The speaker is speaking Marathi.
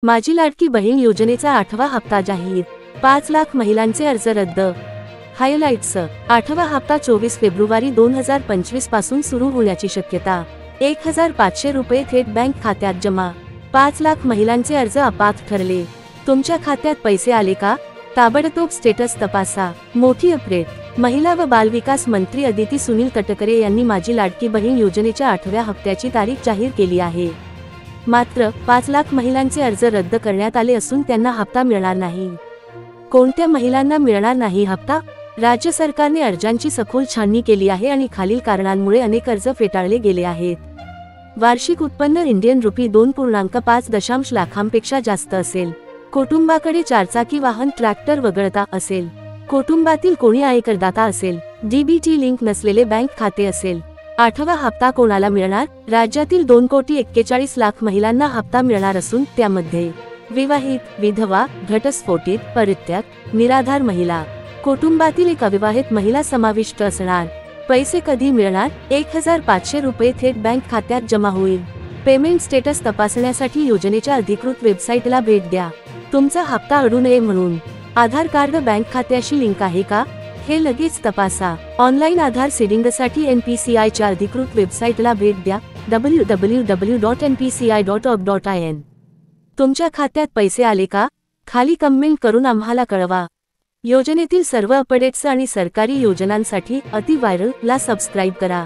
माझी लाडकी बहीण योजनेचा 8वा हप्ता जाहीर, 5 लाख महिलांचे अर्ज रद्द। हायलाइट्स, 8वा हप्ता 24 फेब्रुवारी 2025 पासून सुरू होण्याची शक्यता। 1500 रुपये थेट बँक खात्यात जमा, 5 लाख महिलांचे अर्ज अपात्र ठरले। तुमच्या खात्यात पैसे आले का? ताबडतोब स्टेटस तपासा। मोठी अपडेट, महिला व बालविकास मंत्री अदिती सुनील तटकरे यांनी माझी लाडकी बहीण योजनेच्या 8व्या हप्त्याची तारीख जाहीर केली आहे। मात्र 5 लाख महिलांचे अर्ज रद्द करण्यात आले असून त्यांना हप्ता मिळणार नाही। कोणत्या महिलांना मिळणार नाही हप्ता? राज्य सरकारने अर्जांची सखोल छाननी केली आहे आणि खालील कारणांमुळे अनेक अर्ज फेटाळले गेले आहेत। वार्षिक उत्पन्न इंडियन रुपी 2.5 लाखांपेक्षा जास्त असेल, कुटुंबाकडे 4 चाकी वाहन ट्रॅक्टर वगळता असेल, कुटुंबातील कोणी आयकरदाता असेल, डीबीटी लिंक नसलेले बँक खाते असेल। 8वा हप्ता कोणाला मिळणार? राज्यातील 2,41,00,000 महिलांना हप्ता मिळणार असून त्यामध्ये विवाहित, विधवा, घटस्फोटित, परित्याग, निराधार महिला, कुटुंबातील एक अविवाहित महिला समाविष्ट असणार। पैसे कधी मिळणार? 1500 रुपये थेट बँक खात्यात जमा होईल। पेमेंट स्टेटस तपासण्यासाठी योजनेच्या अधिकृत वेबसाईटला भेट द्या। तुमचा हप्ता अडू नये म्हणून आधार कार्ड बँक खात्याशी लिंक आहे का हे लगेच तपासा। ऑनलाईन आधार सीडिंगसाठी NPCIच्या अधिकृत वेबसाईटला भेट द्या www.npci.org.in। तुमच्या खात्यात पैसे आले का? खाली कमेंट करून आम्हाला कळवा। योजनेतील सर्व अपडेट्स आणि सरकारी योजनांसाठी अति व्हायरल ला सबस्क्राईब करा।